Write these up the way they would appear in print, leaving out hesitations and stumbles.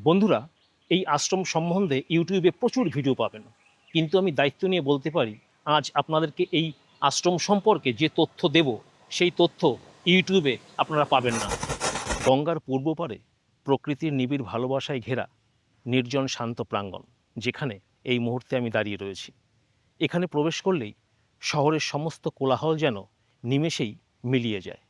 বন্ধুরা, এই আশ্রম সম্বন্ধে ইউটিউবে প্রচুর ভিডিও পাবেন, কিন্তু আমি দায়িত্ব নিয়ে বলতে পারি আজ আপনাদেরকে এই আশ্রম সম্পর্কে যে তথ্য দেব সেই তথ্য ইউটিউবে আপনারা পাবেন না। গঙ্গার পূর্ব পারে প্রকৃতির নিবিড় ভালোবাসায় ঘেরা নির্জন শান্ত প্রাঙ্গণ, যেখানে এই মুহূর্তে আমি দাঁড়িয়ে রয়েছি। এখানে প্রবেশ করলেই শহরের সমস্ত কোলাহল যেন নিমেষেই মিলিয়ে যায়।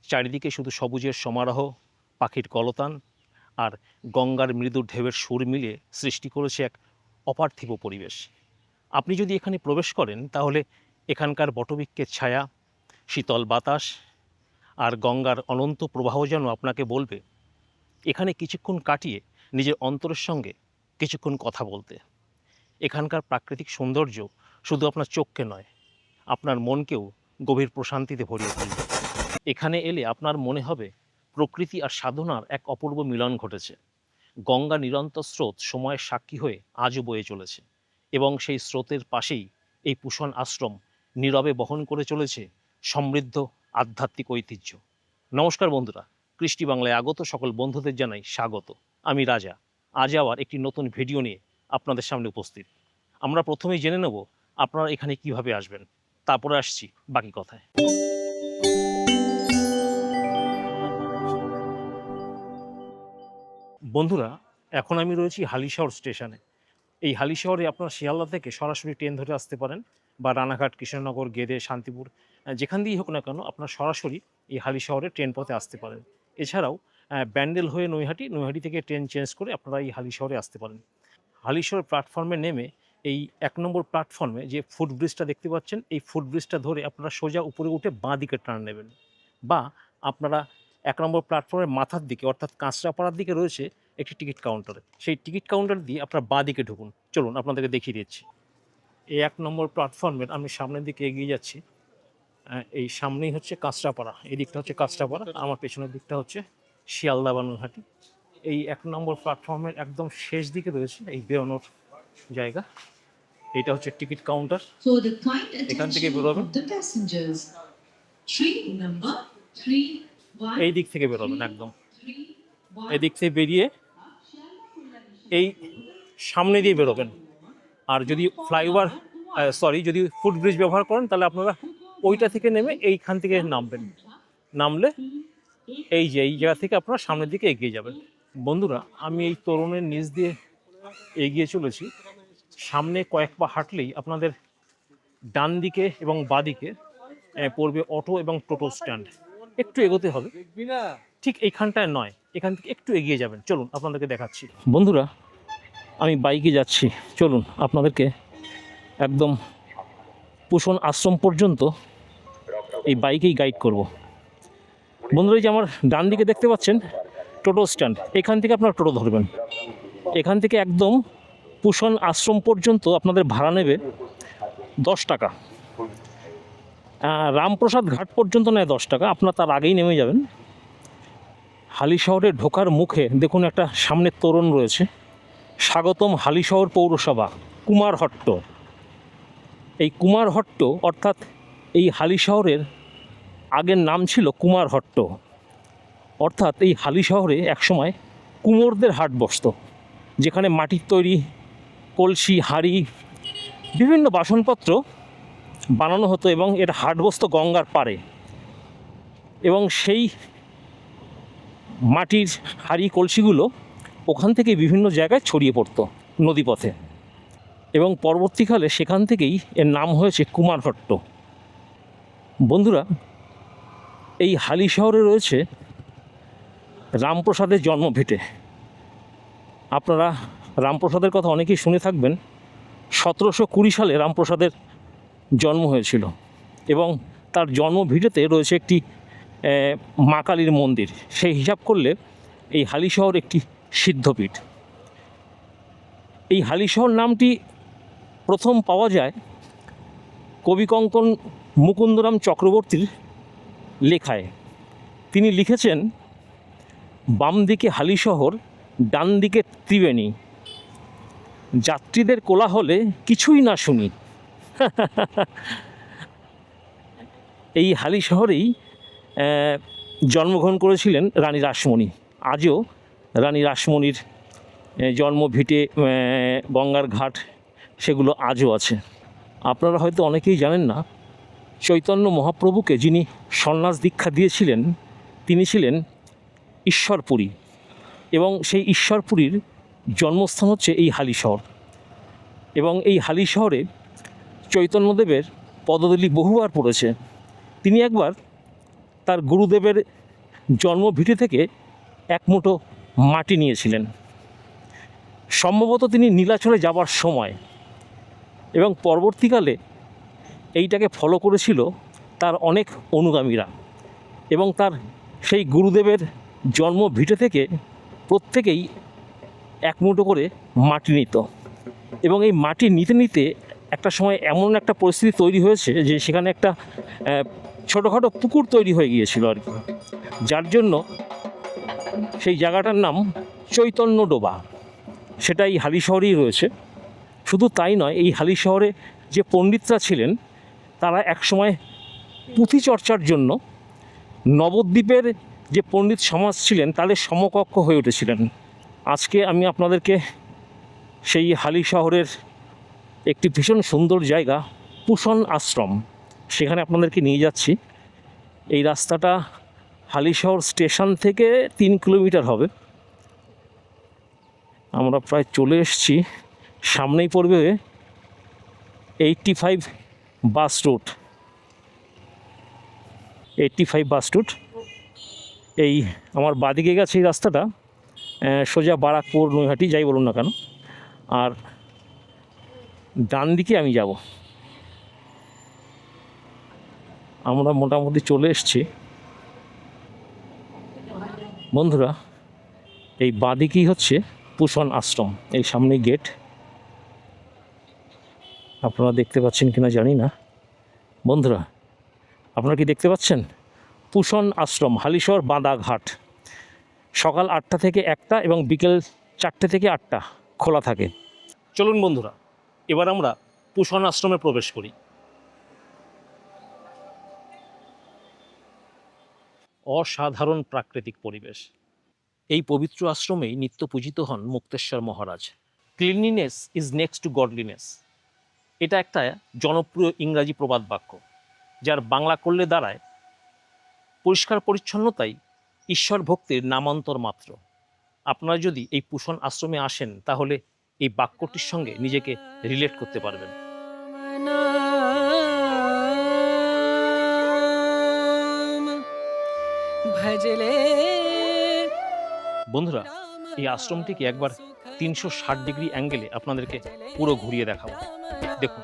চারিদিকে শুধু সবুজের সমারোহ, পাখির কলতান আর গঙ্গার মৃদু ঢেউয়ের সুর মিলিয়ে সৃষ্টি করেছে এক অপার্থিব পরিবেশ। আপনি যদি এখানে প্রবেশ করেন তাহলে এখানকার বটবৃক্ষের ছায়া, শীতল বাতাস আর গঙ্গার অনন্ত প্রবাহ যেন আপনাকে বলবে এখানে কিছুক্ষণ কাটিয়ে নিজের অন্তরের সঙ্গে কিছুক্ষণ কথা বলতে। এখানকার প্রাকৃতিক সৌন্দর্য শুধু আপনার চোখকে নয়, আপনার মনকেও গভীর প্রশান্তিতে ভরিয়ে তুলবে। এখানে এলে আপনার মনে হবে প্রকৃতি আর সাধনার এক অপূর্ব মিলন ঘটেছে। গঙ্গা নিরন্তর স্রোত সময়ের সাক্ষী হয়ে আজও বয়ে চলেছে, এবং সেই স্রোতের পাশেই এই পুষণ আশ্রম নীরবে বহন করে চলেছে সমৃদ্ধ আধ্যাত্মিক ঐতিহ্য। নমস্কার বন্ধুরা, কৃষ্টি বাংলায় আগত সকল বন্ধুদের জানাই স্বাগত। আমি রাজা। আজ আবার একটি নতুন ভিডিও নিয়ে আপনাদের সামনে উপস্থিত। আমরা প্রথমেই জেনে নেব আপনারা এখানে কিভাবে আসবেন, তারপরে আসছি বাকি কথায়। বন্ধুরা, এখন আমি রয়েছি হালিশহর স্টেশনে। এই হালিশহরে আপনারা শিয়ালদা থেকে সরাসরি ট্রেন ধরে আসতে পারেন, বা রানাঘাট, কৃষ্ণনগর, গেদে, শান্তিপুর, যেখান দিয়েই হোক না কেন আপনারা সরাসরি এই হালিশহরে ট্রেন পথে আসতে পারেন। এছাড়াও ব্যান্ডেল হয়ে নৈহাটি, নৈহাটি থেকে ট্রেন চেঞ্জ করে আপনারা এই হালিশহরে আসতে পারেন। হালিশহর প্ল্যাটফর্মে নেমে এই 1 নম্বর প্ল্যাটফর্মে যে ফুটব্রিজটা দেখতে পাচ্ছেন, এই ফুটব্রিজটা ধরে আপনারা সোজা উপরে উঠে বাঁ দিকে টার্ন নেবেন, বা আপনারা 1 নম্বর প্ল্যাটফর্মের মাথার দিকে অর্থাৎ কাঁচরাপাড়ার দিকে রয়েছে একটি টিকিট কাউন্টারে, সেই টিকিট কাউন্টার দিয়ে আপনার বাঁ দিকে ঢুকুন। চলুন আপনাদেরকে দেখিয়ে দিচ্ছি। এই 1 নম্বর প্ল্যাটফর্মের আমি সামনের দিকে এগিয়ে যাচ্ছি। এই সামনেই হচ্ছে কাঁচরাপাড়া, এই দিকটা হচ্ছে কাঁচরাপাড়া, আমার পেছনের দিকটা হচ্ছে শিয়ালদা বা নৈহাটি। এই 1 নম্বর প্ল্যাটফর্মের একদম শেষ দিকে রয়েছে এই বেরোনোর জায়গা। এটা হচ্ছে টিকিট কাউন্টার। এখান থেকে বেরোবেন, এই দিক থেকে বেরোবেন, একদম এই দিক থেকে বেরিয়ে এই সামনে দিয়ে বেরোবেন। আর যদি ফ্লাইওভার যদি ফুটব্রিজ ব্যবহার করেন তাহলে আপনারা ওইটা থেকে নেমে এইখান থেকে নামবেন। নামলে এই জায়গা থেকে আপনারা সামনের দিকে এগিয়ে যাবেন। বন্ধুরা, আমি এই তোরণের নিচ দিয়ে এগিয়ে চলেছি। সামনে কয়েক পা হাঁটলেই আপনাদের ডান দিকে এবং বাঁ দিকে পড়বে অটো এবং টোটো স্ট্যান্ড। একটু এগোতে হবে, ঠিক এইখানটায় নয়, এখান থেকে একটু এগিয়ে যাবেন। চলুন আপনাদেরকে দেখাচ্ছি। বন্ধুরা, আমি বাইকে যাচ্ছি, চলুন আপনাদেরকে একদম পুষণ আশ্রম পর্যন্ত এই বাইকেই গাইড করব। বন্ধুরা, এই যে আমার ডান দিকে দেখতে পাচ্ছেন টোটো স্ট্যান্ড, এখান থেকে আপনারা টোটো ধরবেন। এখান থেকে একদম পুষণ আশ্রম পর্যন্ত আপনাদের ভাড়া নেবে 10 টাকা। রামপ্রসাদ ঘাট পর্যন্ত নেয় 10 টাকা, আপনার তার আগেই নেমে যাবেন। হালিশহরে ঢোকার মুখে দেখুন একটা সামনের তোরণ রয়েছে, স্বাগতম হালিশহর পৌরসভা কুমারহট্ট। এই কুমারহট্ট অর্থাৎ এই হালিশহরের আগের নাম ছিল কুমারহট্ট, অর্থাৎ এই হালিশহরে একসময় কুমোরদের হাট বসত, যেখানে মাটির তৈরি কলসি, হাঁড়ি, বিভিন্ন বাসনপত্র বানানো হতো, এবং এর হাট বসত গঙ্গার পাড়ে। এবং সেই মাটির হাঁড়ি কলসিগুলো ওখান থেকে বিভিন্ন জায়গায় ছড়িয়ে পড়তো নদীপথে, এবং পরবর্তীকালে সেখান থেকেই এর নাম হয়েছে কুমারহট্ট। বন্ধুরা, এই হালিশহরে রয়েছে রামপ্রসাদের জন্মভিটে। আপনারা রামপ্রসাদের কথা অনেকেই শুনে থাকবেন। 1720 সালে রামপ্রসাদের জন্ম হয়েছিল, এবং তার জন্মভিটেতে রয়েছে একটি মা কালীর মন্দির। সেই হিসাব করলে এই হালিশহর একটি সিদ্ধপীঠ। এই হালিশহর নামটি প্রথম পাওয়া যায় কবিকঙ্কন মুকুন্দরাম চক্রবর্তীর লেখায়। তিনি লিখেছেন, বাম দিকে হালিশহর, ডান দিকে ত্রিবেণী, যাত্রীদের কোলাহলে কিছুই না শুনি। এই হালিশহরেই জন্মগ্রহণ করেছিলেন রানী রাসমণি। আজও রানী রাসমণির জন্মভিটে, গঙ্গার ঘাট, সেগুলো আজও আছে। আপনারা হয়তো অনেকেই জানেন না, চৈতন্য মহাপ্রভুকে যিনি সন্ন্যাস দীক্ষা দিয়েছিলেন তিনি ছিলেন ঈশ্বরপুরী, এবং সেই ঈশ্বরপুরীর জন্মস্থান হচ্ছে এই হালিশহর। এবং এই হালিশহরে চৈতন্যদেবের পদধূলি বহুবার পড়েছে। তিনি একবার তার গুরুদেবের জন্মভিটে থেকে এক মুঠো মাটি নিয়েছিলেন, সম্ভবত তিনি নীলাচলে যাবার সময়, এবং পরবর্তীকালে এইটাকে ফলো করেছিল তার অনেক অনুগামীরা, এবং তার সেই গুরুদেবের জন্মভিটে থেকে প্রত্যেকেই এক মুঠো করে মাটি নিত। এবং এই মাটি নিতে নিতে একটা সময় এমন একটা পরিস্থিতি তৈরি হয়েছে যে সেখানে একটা ছোটোখাটো পুকুর তৈরি হয়ে গিয়েছিল আর কি, যার জন্য সেই জায়গাটার নাম চৈতন্য ডোবা। সেটা এই হালিশহরেই রয়েছে। শুধু তাই নয়, এই হালিশহরে যে পণ্ডিতরা ছিলেন তারা একসময় পুঁথি চর্চার জন্য নবদ্বীপের যে পণ্ডিত সমাজ ছিলেন তাদের সমকক্ষ হয়ে উঠেছিলেন। আজকে আমি আপনাদেরকে সেই হালিশহরের একটি ভীষণ সুন্দর জায়গা পুষণ আশ্রম, সেখানে আপনাদেরকে নিয়ে যাচ্ছি। এই রাস্তাটা হালিশহর স্টেশন থেকে 3 কিলোমিটার হবে। আমরা প্রায় চলে এসেছি। সামনেই পড়বে 85 বাস রুট। 85 bus route. এই আমার বাদিকে গেছে এই রাস্তাটা সোজা বারাকপুর, নৈহাটি, যাই বলুন না কেন। আর ডান দিকে আমি যাব। আমরা মোটামুটি চলে এসেছি বন্ধুরা। এই বাদিকেই হচ্ছে পুষণ আশ্রম। এই সামনেই গেট, আপনারা দেখতে পাচ্ছেন কিনা জানি না। বন্ধুরা, আপনারা কি দেখতে পাচ্ছেন? পুষণ আশ্রম, হালিশহর বাঁধাঘাট। সকাল 8টা থেকে 1টা এবং বিকেল 4টে থেকে 8টা খোলা থাকে। চলুন বন্ধুরা, এবার আমরা পুষণ আশ্রমে প্রবেশ করি। অসাধারণ প্রাকৃতিক পরিবেশ। এই পবিত্র আশ্রমেই নিত্য পূজিত হন Mukteshwar Maharaj. Cleanliness is next to godliness, এটা একটা জনপ্রিয় ইংরাজি প্রবাদ বাক্য, যার বাংলা করলে দাঁড়ায় পরিষ্কার পরিচ্ছন্নতাই ঈশ্বর ভক্তির নামান্তর মাত্র। আপনারা যদি এই পুষণ আশ্রমে আসেন তাহলে এই বাক্যটির সঙ্গে নিজেকে রিলেট করতে পারবেন। বন্ধুরা, এই আশ্রমটিকে একবার 360 ডিগ্রি অ্যাঙ্গেলে আপনাদেরকে পুরো ঘুরিয়ে দেখাবো। দেখুন,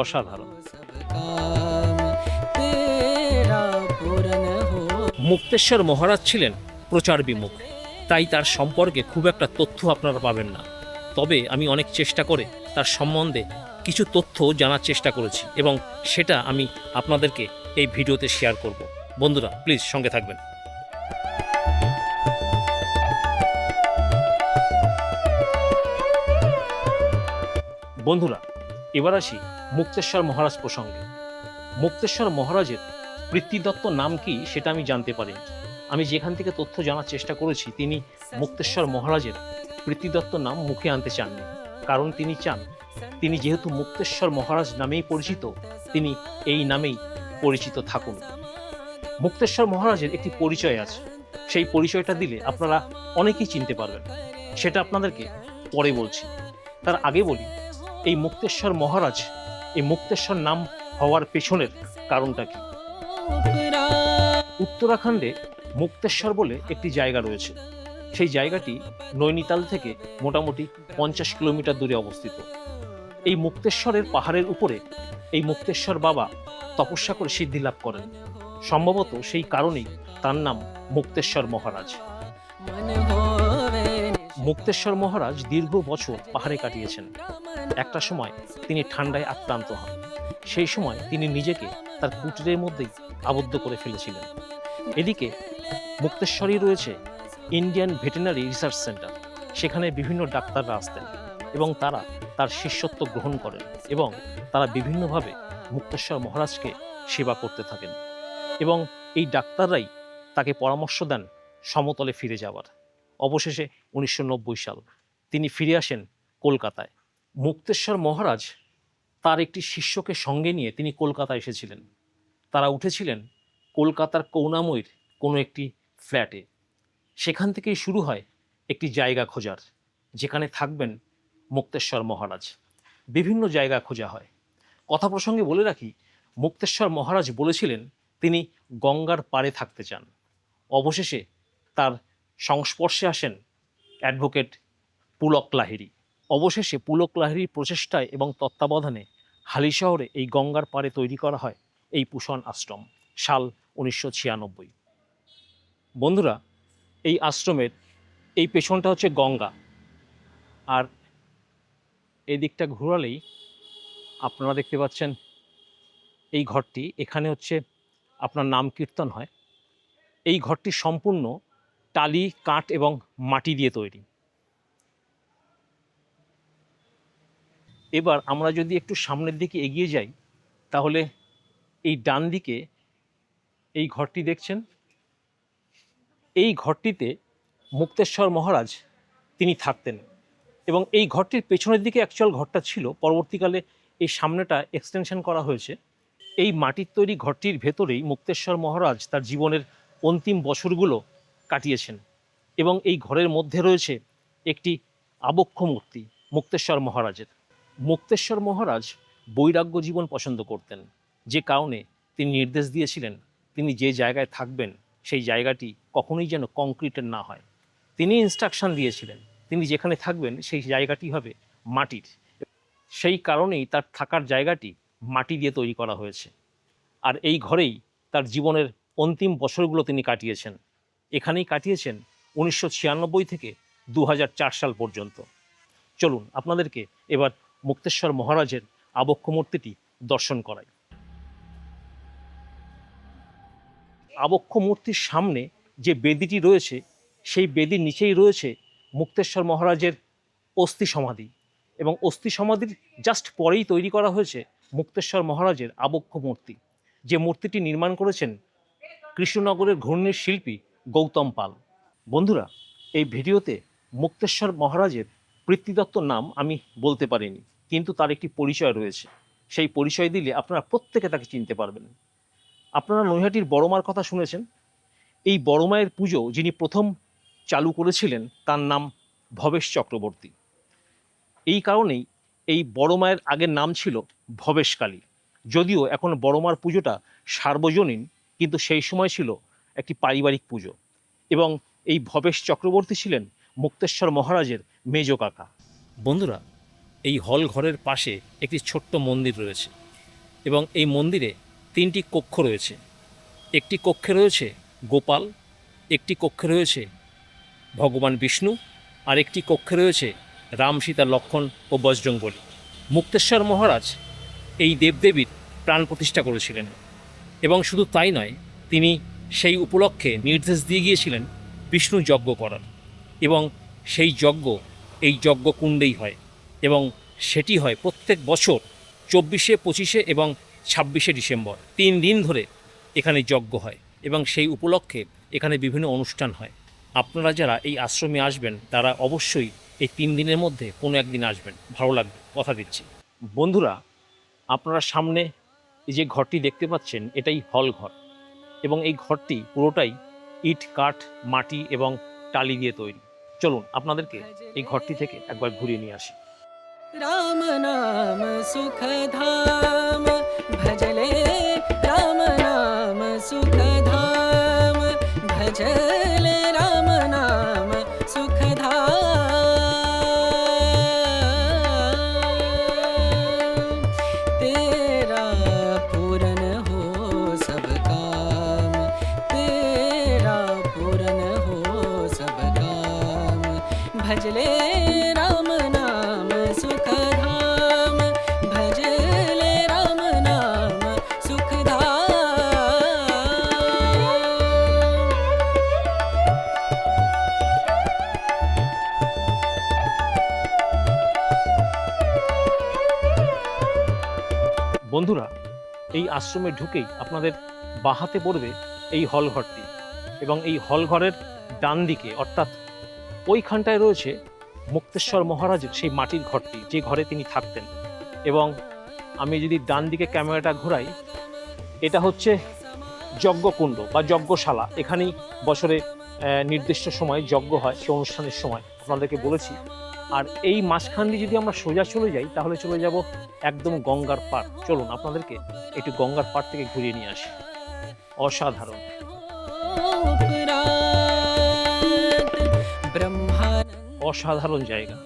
অসাধারণ। মুক্তেশ্বর মহারাজ ছিলেন প্রচার বিমুখ, তাই তার সম্পর্কে খুব একটা তথ্য আপনারা পাবেন না। তবে আমি অনেক চেষ্টা করে তার সম্বন্ধে কিছু তথ্য জানার চেষ্টা করেছি, এবং সেটা আমি আপনাদেরকে এই ভিডিওতে শেয়ার করব। বন্ধুরা, প্লিজ সঙ্গে থাকবেন। বন্ধুরা, এবার আসি মুক্তেশ্বর মহারাজ প্রসঙ্গে। মুক্তেশ্বর মহারাজের পিতৃদত্ত নাম কি সেটা আমি জানতে পারি। আমি যেখান থেকে তথ্য জানার চেষ্টা করেছি, তিনি মুক্তেশ্বর মহারাজের পিতৃদত্ত নাম মুখে আনতে চাননি। কারণ তিনি চান, তিনি যেহেতু মুক্তেশ্বর মহারাজ নামেই পরিচিত, তিনি এই নামেই পরিচিত থাকুন। মুক্তেশ্বর মহারাজের একটি পরিচয় আছে, সেই পরিচয়টা দিলে আপনারা অনেকেই চিনতে পারবেন। সেটা আপনাদেরকে পরে বলছি। তার আগে বলি, এই মুক্তেশ্বর মহারাজ, এই মুক্তেশ্বর নাম হওয়ার পেছনের কারণটা কি। উত্তরাখণ্ডে মুক্তেশ্বর বলে একটি জায়গা রয়েছে। সেই জায়গাটি নৈনিতাল থেকে মোটামুটি 50 কিলোমিটার দূরে অবস্থিত। এই মুক্তেশ্বরের পাহাড়ের উপরে এই মুক্তেশ্বর বাবা তপস্যা করে সিদ্ধি লাভ করেন। সম্ভবত সেই কারণেই তার নাম মুক্তেশ্বর মহারাজ। মুক্তেশ্বর মহারাজ দীর্ঘ বছর পাহাড়ে কাটিয়েছেন। একটা সময় তিনি ঠান্ডায় আক্রান্ত হন। সেই সময় তিনি নিজেকে তার কুটিরের মধ্যেই আবদ্ধ করে ফেলেছিলেন। এদিকে মুক্তেশ্বরেই রয়েছে ইন্ডিয়ান ভেটেরিনারি রিসার্চ সেন্টার। সেখানে বিভিন্ন ডাক্তাররা আসতেন। এবং তারা তার শিষ্যত্ব গ্রহণ করেন এবং তারা বিভিন্নভাবে মুক্তেশ্বর মহারাজকে সেবা করতে থাকেন এবং এই ডাক্তাররাই তাকে পরামর্শ দেন সমতলে ফিরে যাওয়ার। অবশেষে 1990 সাল তিনি ফিরে আসেন কলকাতায়। মুক্তেশ্বর মহারাজ তার একটি শিষ্যকে সঙ্গে নিয়ে তিনি কলকাতায় এসেছিলেন। তারা উঠেছিলেন কলকাতার করুণাময়ীর কোনো একটি ফ্ল্যাটে। সেখান থেকেই শুরু হয় একটি জায়গা খোঁজার, যেখানে থাকবেন মুক্তেশ্বর মহারাজ। বিভিন্ন জায়গা খোঁজা হয়। কথা প্রসঙ্গে বলে রাখি, মুক্তেশ্বর মহারাজ বলেছিলেন তিনি গঙ্গার পাড়ে থাকতে চান। অবশেষে তার সংস্পর্শে আসেন অ্যাডভোকেট পুলক লাহিড়ী। অবশেষে পুলক লাহিড়ীর প্রচেষ্টায় এবং তত্ত্বাবধানে হালিশহরে এই গঙ্গার পাড়ে তৈরি করা হয় এই পুষণ আশ্রম, সাল 1996। বন্ধুরা, এই আশ্রমের এই পেছনটা হচ্ছে গঙ্গা, আর এই দিকটা ঘোরালেই আপনারা দেখতে পাচ্ছেন এই ঘরটি। এখানে হচ্ছে আপনার নাম কীর্তন হয়। এই ঘরটি সম্পূর্ণ টালি, কাঠ এবং মাটি দিয়ে তৈরি। এবার আমরা যদি একটু সামনের দিকে এগিয়ে যাই, তাহলে এই ডান দিকে এই ঘরটি দেখছেন। এই ঘরটিতে মুক্তেশ্বর মহারাজ তিনি থাকতেন এবং এই ঘরটির পেছনের দিকে অ্যাকচুয়াল ঘরটা ছিল। পরবর্তীকালে এই সামনেটা এক্সটেনশন করা হয়েছে। এই মাটির তৈরি ঘরটির ভেতরেই মুক্তেশ্বর মহারাজ তার জীবনের অন্তিম বছরগুলো কাটিয়েছেন এবং এই ঘরের মধ্যে রয়েছে একটি আবক্ষ মূর্তি মুক্তেশ্বর মহারাজের। মুক্তেশ্বর মহারাজ বৈরাগ্য জীবন পছন্দ করতেন, যে কারণে তিনি নির্দেশ দিয়েছিলেন তিনি যে জায়গায় থাকবেন সেই জায়গাটি কখনোই যেন কংক্রিটের না হয়। তিনি ইনস্ট্রাকশন দিয়েছিলেন তিনি যেখানে থাকবেন সেই জায়গাটি হবে মাটির। সেই কারণেই তার থাকার জায়গাটি মাটি দিয়ে তৈরি করা হয়েছে। আর এই ঘরেই তার জীবনের অন্তিম বছরগুলো তিনি কাটিয়েছেন। এখানেই কাটিয়েছেন 1996 থেকে 2004 সাল পর্যন্ত। চলুন আপনাদেরকে এবার মুক্তেশ্বর মহারাজের আবক্ষ মূর্তিটি দর্শন করাই। আবক্ষ মূর্তির সামনে যে বেদিটি রয়েছে, সেই বেদির নিচেই রয়েছে মুক্তেশ্বর মহারাজের অস্থি সমাধি এবং অস্থি সমাধির জাস্ট পরেই তৈরি করা হয়েছে মুক্তেশ্বর মহারাজের আবক্ষ মূর্তি, যে মূর্তিটি নির্মাণ করেছেন কৃষ্ণনগরের ঘূর্ণির শিল্পী গৌতম পাল। বন্ধুরা, এই ভিডিওতে মুক্তেশ্বর মহারাজের পিতৃদত্ত নাম আমি বলতে পারিনি, কিন্তু তার একটি পরিচয় রয়েছে। সেই পরিচয় দিলে আপনারা প্রত্যেকে তাকে চিনতে পারবেন। আপনারা নৈহাটির বড়মার কথা শুনেছেন। এই বড়মায়ের পুজো যিনি প্রথম চালু করেছিলেন তার নাম ভবেশ চক্রবর্তী। এই কারণেই এই বড়মায়ের আগের নাম ছিল ভবেশকালী। যদিও এখন বড়মার পুজোটা সার্বজনীন, কিন্তু সেই সময় ছিল একটি পারিবারিক পুজো এবং এই ভবেশ চক্রবর্তী ছিলেন মুক্তেশ্বর মহারাজের মেজ কাকা। বন্ধুরা, এই হল ঘরের পাশে একটি ছোট্ট মন্দির রয়েছে এবং এই মন্দিরে 3টি কক্ষ রয়েছে। একটি কক্ষে রয়েছে গোপাল, একটি কক্ষে রয়েছে ভগবান বিষ্ণু, আর একটি কক্ষে রয়েছে রাম, সীতা, লক্ষ্মণ ও বজরংবলী। মুক্তেশ্বর মহারাজ এই দেবদেবীর প্রাণ প্রতিষ্ঠা করেছিলেন এবং শুধু তাই নয়, তিনি সেই উপলক্ষে নির্দেশ দিয়ে গিয়েছিলেন বিষ্ণু যজ্ঞ করার এবং সেই যজ্ঞ এই যজ্ঞকুণ্ডেই হয় এবং সেটি হয় প্রত্যেক বছর 24, 25 এবং 26 ডিসেম্বর। 3 দিন ধরে এখানে যজ্ঞ হয় এবং সেই উপলক্ষে এখানে বিভিন্ন অনুষ্ঠান হয়। আপনারা যারা এই আশ্রমে আসবেন তারা অবশ্যই এই 3 দিনের মধ্যে কোনো একদিন আসবেন, ভালো লাগবে, কথা দিচ্ছি। বন্ধুরা, আপনারা সামনে এই যে ঘরটি দেখতে পাচ্ছেন এটাই হল ঘর এবং এই ঘরটি পুরোটাই ইট, কাঠ, মাটি এবং টালি দিয়ে তৈরি। চলুন আপনাদেরকে এই ঘরটি থেকে একবার ঘুরিয়ে নিয়ে আসি। राम नाम सुख धाम भजले, राम नाम सुख धाम भजले, राम नाम सुख धाम। तेरा पूरन हो सब काम, तेरा पूरन हो सब काम भजले, राम नाम सुख धाम भजले, राम नाम सुख धाम। বন্ধুরা, এই আশ্রমে ঢুকেই আপনাদের বাহাতে পড়বে এই হলঘরটি, এবং এই হলঘরের ডান দিকে অর্থাৎ ওইখানটায় রয়েছে মুক্তেশ্বর মহারাজের সেই মাটির ঘরটি, যে ঘরে তিনি থাকতেন। এবং আমি যদি ডান দিকে ক্যামেরাটা ঘোরাই, এটা হচ্ছে যজ্ঞকুণ্ড বা যজ্ঞশালা। এখানেই বছরে নির্দিষ্ট সময় যজ্ঞ হয়, সে অনুষ্ঠানের সময় আপনাদেরকে বলেছি। আর এই মাঝখান দিয়ে যদি আমরা সোজা চলে যাই, তাহলে চলে যাব একদম গঙ্গার পাড়। চলুন আপনাদেরকে একটু গঙ্গার পাড় থেকে ঘুরিয়ে নিয়ে আসি। অসাধারণ, অসাধারণ জায়গা,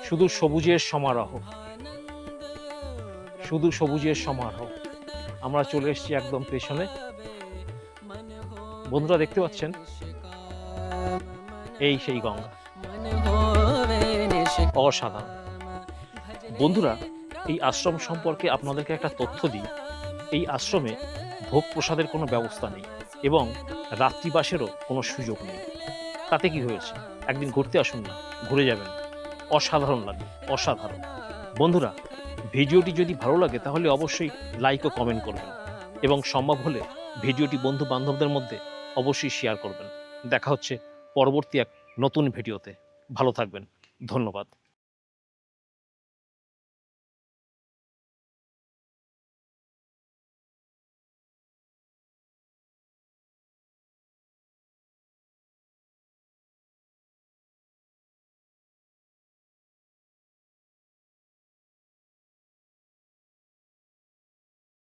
শুধু সবুজের সমারোহ, শুধু সবুজের সমারোহ। আমরা চলে এসেছি একদম পেছনে। বন্ধুরা দেখতে পাচ্ছেন, এই সেই গঙ্গা, অসাধারণ। বন্ধুরা, এই আশ্রম সম্পর্কে আপনাদেরকে একটা তথ্য দিই। এই আশ্রমে ভোগ প্রসাদের কোনো ব্যবস্থা নেই এবং রাত্রিবাসেরও কোনো সুযোগ নেই। তাতে কি হয়েছে, একদিন ঘুরতে আসুন না, ঘুরে যাবেন, অসাধারণ লাগে, অসাধারণ। বন্ধুরা, ভিডিওটি যদি ভালো লাগে তাহলে অবশ্যই লাইক ও কমেন্ট করবেন, এবং সম্ভব হলে ভিডিওটি বন্ধু বান্ধবদের মধ্যে অবশ্যই শেয়ার করবেন। দেখা হচ্ছে পরবর্তী এক নতুন ভিডিওতে। ভালো থাকবেন, ধন্যবাদ।